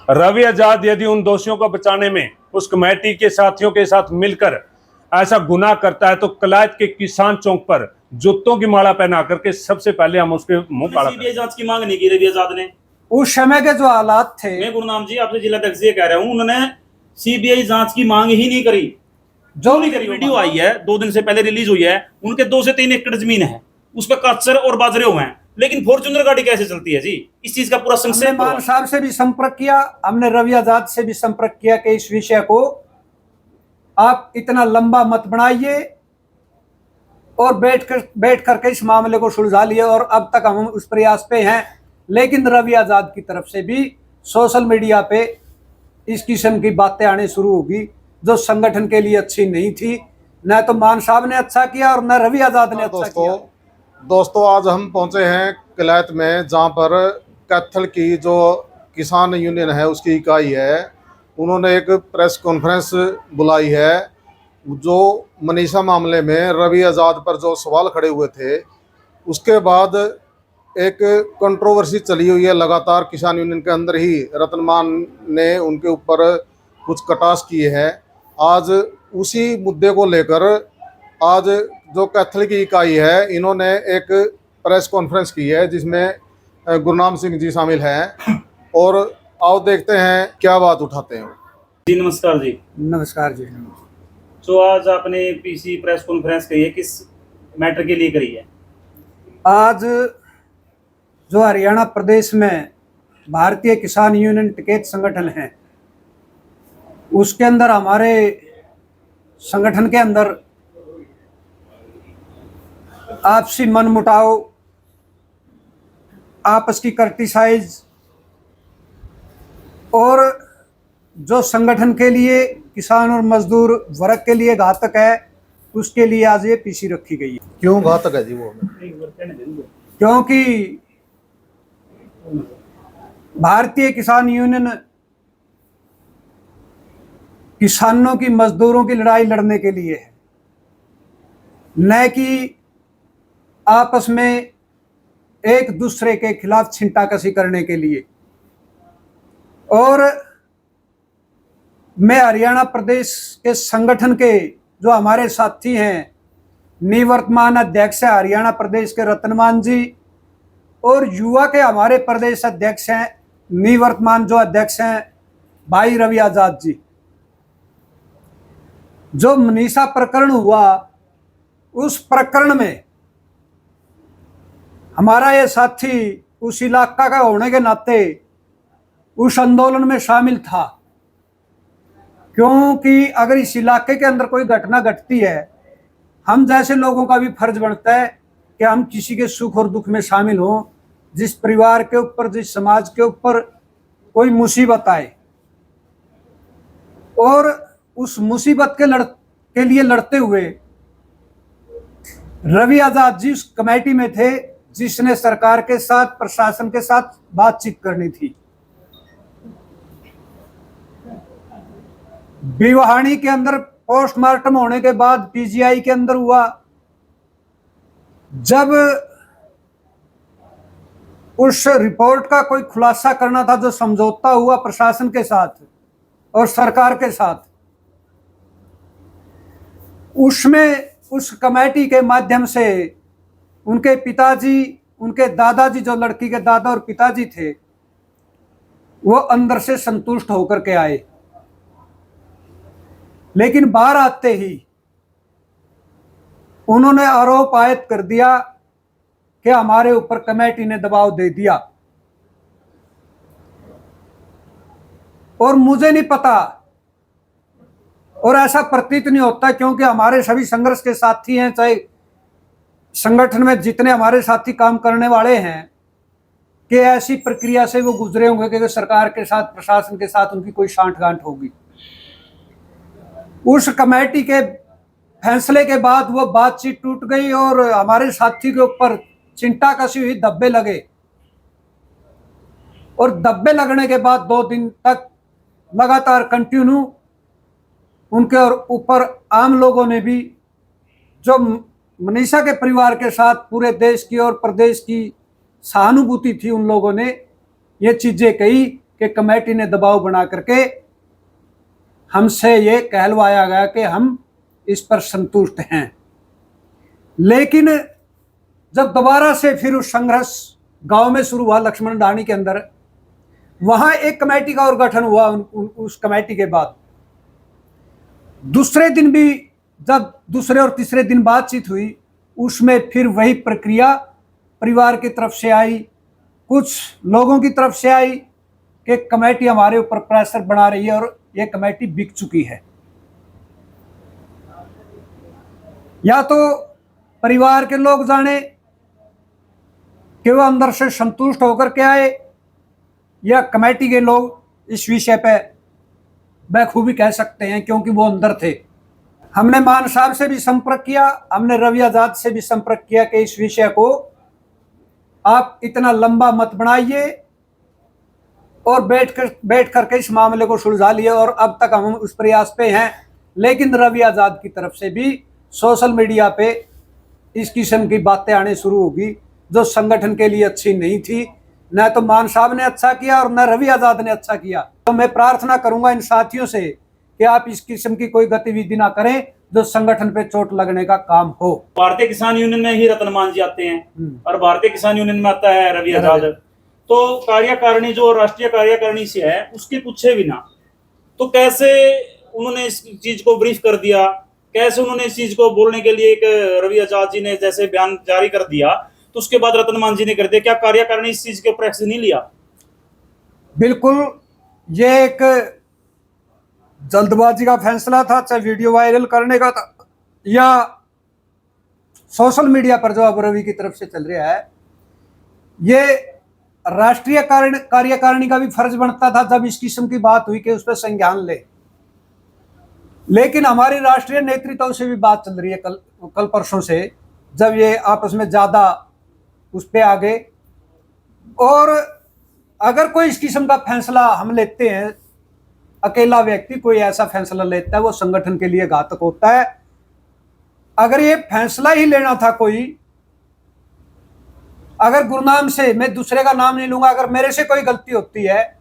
रवि आजाद यदि उन दोषियों को बचाने में उस कमेटी के साथियों के साथ मिलकर ऐसा गुनाह करता है तो कलायत के किसान चौक पर जूतों की माला पहना करके सबसे पहले हम उसके मुंह काला सीबीआई जांच की मांग नहीं की रवि आजाद ने। उस समय के जो हालात थे, मैं गुरुनाम जी आपसे जिला अध्यक्ष ये कह रहा हूँ, उन्होंने सीबीआई जांच की मांग ही नहीं करी। जो नहीं करी, वीडियो आई है 2 दिन से पहले रिलीज हुई है, उनके 2 से 3 एकड़ जमीन है, उस पर कचर और बाजरे हुए हैं, लेकिन फॉर्च्यूनर गाड़ी कैसे चलती है जी? इस चीज का पूरा संक्षेप। मान साहब से भी संपर्क किया, हमने रवि आजाद से भी संपर्क किया कि इस विषय को आप इतना लंबा मत बनाइए और बैठ करके इस मामले को सुलझा लिए, और अब तक हम उस प्रयास पे हैं। लेकिन रवि आजाद की तरफ से भी सोशल मीडिया पे इस किस्म की बातें आने शुरू होगी जो संगठन के लिए अच्छी नहीं थी। न तो मान साहब ने अच्छा किया और न रवि आजाद ने अच्छा किया। दोस्तों आज हम पहुंचे हैं कलायत में, जहां पर कैथल की जो किसान यूनियन है उसकी इकाई है, उन्होंने एक प्रेस कॉन्फ्रेंस बुलाई है। जो मनीषा मामले में रवि आजाद पर जो सवाल खड़े हुए थे, उसके बाद एक कंट्रोवर्सी चली हुई है लगातार किसान यूनियन के अंदर ही। रतनमान ने उनके ऊपर कुछ कटाक्ष किए हैं। आज उसी मुद्दे को लेकर आज जो कैथल की इकाई है, इन्होंने एक प्रेस कॉन्फ्रेंस की है जिसमें गुरनाम सिंह जी शामिल हैं, और आओ देखते हैं क्या बात उठाते हैं। जी नमस्कार जी। नमस्कार जी। तो आज आपने पीसी प्रेस कॉन्फ्रेंस करी है, किस मैटर के लिए करी है? आज जो हरियाणा प्रदेश में भारतीय किसान यूनियन टिकैत संगठन है, उसके अंदर हमारे संगठन के अंदर आपसी मनमुटाव, आपस की क्रिटिसाइज और जो संगठन के लिए, किसान और मजदूर वर्ग के लिए घातक है, उसके लिए आज ये पीसी रखी गई है। क्यों घातक है जी वो? क्योंकि भारतीय किसान यूनियन किसानों की, मजदूरों की लड़ाई लड़ने के लिए है, न कि आपस में एक दूसरे के खिलाफ छिंटाकशी करने के लिए। और मैं हरियाणा प्रदेश के संगठन के जो हमारे साथी हैं, निवर्तमान अध्यक्ष है हरियाणा प्रदेश के रतनमान जी, और युवा के हमारे प्रदेश अध्यक्ष हैं, निवर्तमान जो अध्यक्ष हैं भाई रवि आजाद जी। जो मनीषा प्रकरण हुआ, उस प्रकरण में हमारा ये साथी उस इलाका का होने के नाते उस आंदोलन में शामिल था, क्योंकि अगर इस इलाके के अंदर कोई घटना घटती है, हम जैसे लोगों का भी फर्ज बनता है कि हम किसी के सुख और दुख में शामिल हों। जिस परिवार के ऊपर, जिस समाज के ऊपर कोई मुसीबत आए, और उस मुसीबत के लिए लड़ते हुए रवि आजाद जी उस कमेटी में थे जिसने सरकार के साथ, प्रशासन के साथ बातचीत करनी थी। भिवानी के अंदर पोस्टमार्टम होने के बाद पीजीआई के अंदर हुआ, जब उस रिपोर्ट का कोई खुलासा करना था, जो समझौता हुआ प्रशासन के साथ और सरकार के साथ, उसमें उस कमेटी के माध्यम से उनके पिताजी, उनके दादाजी, जो लड़की के दादा और पिताजी थे, वो अंदर से संतुष्ट होकर के आए। लेकिन बाहर आते ही उन्होंने आरोप आयत कर दिया कि हमारे ऊपर कमेटी ने दबाव दे दिया। और मुझे नहीं पता, और ऐसा प्रतीत नहीं होता, क्योंकि हमारे सभी संघर्ष के साथी हैं, चाहे संगठन में जितने हमारे साथी काम करने वाले हैं, कि ऐसी प्रक्रिया से वो गुजरे होंगे कि सरकार के साथ, प्रशासन के साथ उनकी कोई सांठगांठ होगी। उस कमेटी के फैसले के बाद वो बातचीत टूट गई और हमारे साथी के ऊपर चिंता कसी हुई, धब्बे लगे। और धब्बे लगने के बाद 2 दिन तक लगातार कंटिन्यू उनके ऊपर आम लोगों ने भी, जो मनीषा के परिवार के साथ पूरे देश की और प्रदेश की सहानुभूति थी, उन लोगों ने ये चीजें कही कि कमेटी ने दबाव बना करके हमसे ये कहलवाया गया कि हम इस पर संतुष्ट हैं। लेकिन जब दोबारा से फिर उस संघर्ष गांव में शुरू हुआ लक्ष्मण ढाणी के अंदर, वहां एक कमेटी का और गठन हुआ। उस कमेटी के बाद दूसरे दिन भी जब दूसरे और तीसरे दिन बातचीत हुई, उसमें फिर वही प्रक्रिया परिवार की तरफ से आई, कुछ लोगों की तरफ से आई कि कमेटी हमारे ऊपर प्रेशर बना रही है और ये कमेटी बिक चुकी है। या तो परिवार के लोग जाने कि वो अंदर से संतुष्ट होकर के आए, या कमेटी के लोग इस विषय पे बखूबी कह सकते हैं क्योंकि वो अंदर थे। हमने मान साहब से भी संपर्क किया, हमने रवि आजाद से भी संपर्क किया कि इस विषय को आप इतना लंबा मत बनाइए, और बैठ करके इस मामले को सुलझा लिए, और अब तक हम उस प्रयास पे हैं। लेकिन रवि आजाद की तरफ से भी सोशल मीडिया पे इस किस्म की बातें आने शुरू होगी जो संगठन के लिए अच्छी नहीं थी। न तो मान साहब ने अच्छा किया और न रवि आजाद ने अच्छा किया। तो मैं प्रार्थना करूंगा इन साथियों से कि आप इस किस्म की कोई गतिविधि ना करें जो संगठन पे चोट लगने का काम हो। भारतीय किसान यूनियन में ही रतन मान जी आते हैं और भारतीय किसान यूनियन में आता है रवि आजाद। तो कार्यकारिणी जो राष्ट्रीय कार्यकारिणी से है उसके पूछे बिना तो कैसे उन्होंने इस चीज को ब्रीफ कर दिया, कैसे उन्होंने इस चीज को बोलने के लिए एक रवि आजाद जी ने जैसे बयान जारी कर दिया तो उसके बाद रतन मान जी ने कर दिया। क्या कार्यकारिणी इस चीज के ऊपर एक्शन नहीं लिया? बिल्कुल, ये एक जल्दबाजी का फैसला था, चाहे वीडियो वायरल करने का था या सोशल मीडिया पर जो अब रवि की तरफ से चल रहा है। ये राष्ट्रीय कार्यकारिणी का भी फर्ज बनता था जब इस किस्म की बात हुई कि उस पर संज्ञान ले। लेकिन हमारी राष्ट्रीय नेतृत्व से भी बात चल रही है कल परसों से, जब ये आपस में ज्यादा उस पे आ गए। और अगर कोई इस किस्म का फैसला हम लेते हैं, अकेला व्यक्ति कोई ऐसा फैसला लेता है, वो संगठन के लिए घातक होता है। अगर ये फैसला ही लेना था कोई, अगर गुरनाम से, मैं दूसरे का नाम नहीं लूंगा, अगर मेरे से कोई गलती होती है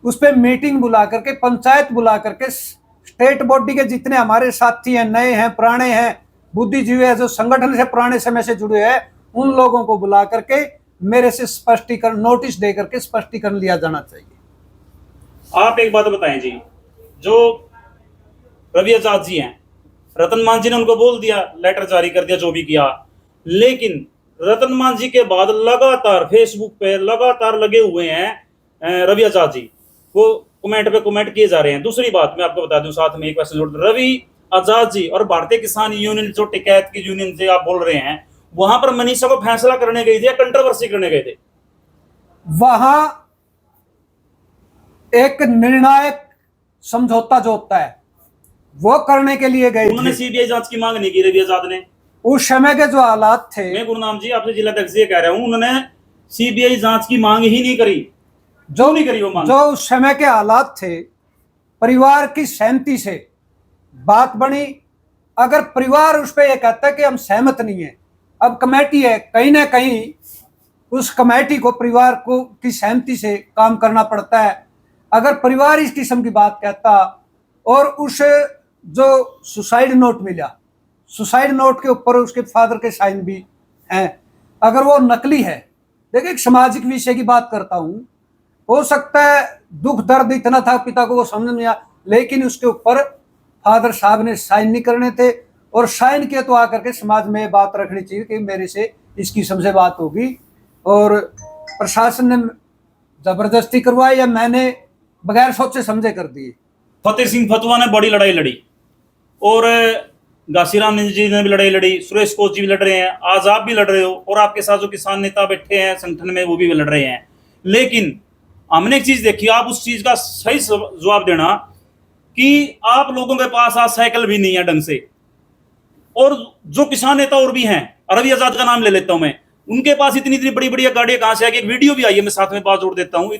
उस पर मीटिंग बुला करके, पंचायत बुला करके, स्टेट बॉडी के जितने हमारे साथी हैं, नए हैं, पुराने हैं, बुद्धिजीवी हैं, जो संगठन से पुराने समय से जुड़े हैं, उन लोगों को बुला करके मेरे से स्पष्टीकरण, नोटिस दे करके स्पष्टीकरण लिया जाना चाहिए। आप एक बात बताएं जी, जो रवि आजाद जी हैं, रतन मान जी ने उनको बोल दिया, लेटर जारी कर दिया, जो भी किया, लेकिन रतन मान जी के बाद लगातार फेसबुक पे लगातार लगे हुए हैं रवि आजाद जी, वो कमेंट पे कमेंट किए जा रहे हैं। दूसरी बात मैं आपको बता दूं, साथ में एक वैसे जोड़, रवि आजाद जी और भारतीय किसान यूनियन जो टिकैत की यूनियन से आप बोल रहे हैं, वहां पर मनीषा को फैसला करने गई थी या कंट्रोवर्सी करने गए थे? वहां एक निर्णायक समझौता जो होता है वो करने के लिए गए। उन्होंने सीबीआई जांच की मांग नहीं की रवि आजाद ने। उस समय के जो हालात थे, मैं गुरुनाम जी आपसे जिला अध्यक्ष ये कह रहा हूं, उन्होंने सीबीआई जांच की मांग ही नहीं करी। जो नहीं करी वो मांग, जो उस समय के हालात थे, परिवार की सहमति से बात बनी। अगर परिवार उस पर यह कहता है कि हम सहमत नहीं है, अब कमेटी है, कहीं ना कहीं उस कमेटी को परिवार को की सहमति से काम करना पड़ता है। अगर परिवार इस किस्म की बात कहता और उस जो सुसाइड नोट मिला, सुसाइड नोट के ऊपर उसके फादर के साइन भी हैं, अगर वो नकली है, देखिए एक सामाजिक विषय की बात करता हूं, हो सकता है दुख दर्द इतना था पिता को वो समझ नहीं आया, लेकिन उसके ऊपर फादर साहब ने साइन नहीं करने थे, और साइन किए तो आकर के समाज में बात रखनी चाहिए कि मेरे से इस किस्म से बात होगी, और प्रशासन ने जबरदस्ती करवाई या मैंने बगैर सोचे समझे कर दिए। फतेह सिंह फतुआ ने बड़ी लड़ाई लड़ी और घासीराम जी ने भी लड़ाई लड़ी, सुरेश कोच जी भी लड़ रहे हैं, आज आप भी लड़ रहे हो, और आपके साथ जो किसान नेता बैठे हैं संगठन में वो भी लड़ रहे हैं। लेकिन हमने एक चीज देखी, आप उस चीज का सही जवाब देना कि आप लोगों के पास आज साइकिल भी नहीं है ढंग से, और जो किसान नेता और भी हैं, रवि आजाद का नाम ले लेता हूं मैं, उनके पास इतनी इतनी बड़ी बड़ी गाड़ियां कहां से आ गई। एक वीडियो भी आई है, मैं साथ में बात जोड़ देता हूं,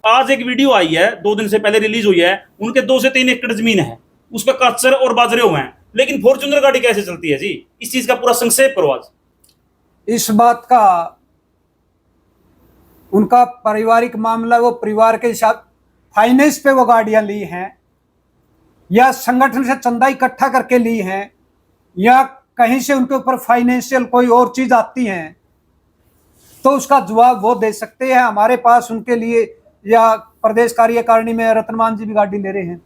आज एक वीडियो आई है, 2 दिन से पहले रिलीज हुई है, उनके 2 से 3 एकड़ जमीन है, उस पर कच्चर और बाजरे हुए हैं, लेकिन फॉर्च्यूनर गाड़ी कैसे चलती है जी? इस चीज का पूरा संक्षेप करो आज। इस बात का उनका पारिवारिक मामला, वो परिवार के साथ फाइनेंस पे वो गाड़ियां ली हैं या संगठन से चंदा इकट्ठा करके ली हैं या कहीं से उनके ऊपर फाइनेंशियल कोई और चीज आती है, तो उसका जवाब वो दे सकते हैं हमारे पास उनके लिए। या प्रदेश कार्यकारिणी में रतनमान जी भी गाड़ी ले रहे हैं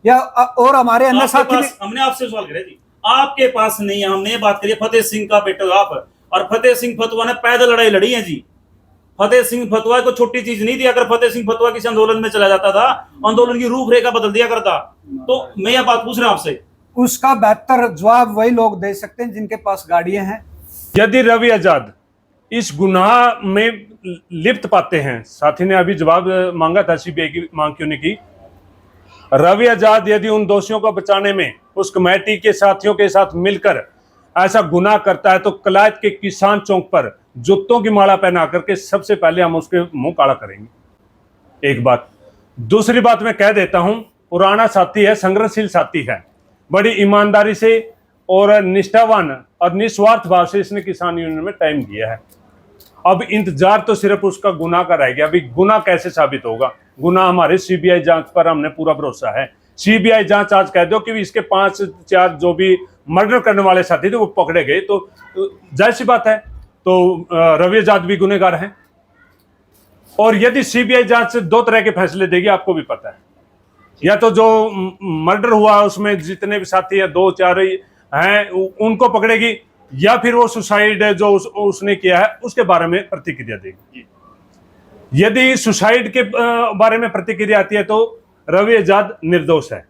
या और हमारे अन्य साथी भी। हमने आपसे सवाल किया जी, आपके पास नहीं है। हमने ये बात करी फतेह सिंह का बेटा आप, और फतेह सिंह फतुआ ने पैदल लड़ाई लड़ी है जी। फतेह सिंह फतुआ को छोटी चीज नहीं थी। अगर फतेह सिंह फतुआ किसी आंदोलन में चला जाता था, आंदोलन की रूपरेखा बदल दिया करता। तो मैं यह बात पूछ रहा हूं आपसे, उसका बेहतर जवाब वही लोग दे सकते हैं जिनके पास गाड़ियां हैं। यदि रवि आजाद इस गुनाह में लिप्त पाते हैं, साथी ने अभी जवाब मांगा था, सीबीआई की मांग क्यों नहीं की। रवि आजाद यदि उन दोषियों को बचाने में उस कमेटी के साथियों के साथ मिलकर ऐसा गुनाह करता है तो कलायत के किसान चौक पर जूतों की माला पहना करके सबसे पहले हम उसके मुंह काला करेंगे। एक बात। दूसरी बात मैं कह देता हूं, पुराना साथी है, संघर्षशील साथी है, बड़ी ईमानदारी से और निष्ठावान और निस्वार्थ भाव से इसने किसान यूनियन में टाइम दिया है। अब इंतजार तो सिर्फ उसका गुनाह का रह गया। अभी गुनाह कैसे साबित होगा? गुनाह हमारे सीबीआई जांच पर हमने पूरा भरोसा है। सीबीआई जांच आज कह दो कि इसके 5-4 जो भी मर्डर करने वाले साथी थे वो पकड़े गए, तो जाहिर सी बात है तो रवि आजाद भी गुनहगार हैं। और यदि सीबीआई जांच से 2 तरह के फैसले देगी, आपको भी पता है। या तो जो मर्डर हुआ उसमें जितने भी साथी हैं, 2-4 हैं, उनको पकड़ेगी, या फिर वो सुसाइड जो उसने किया है उसके बारे में प्रतिक्रिया देगी। यदि सुसाइड के बारे में प्रतिक्रिया आती है तो रवि आजाद निर्दोष है।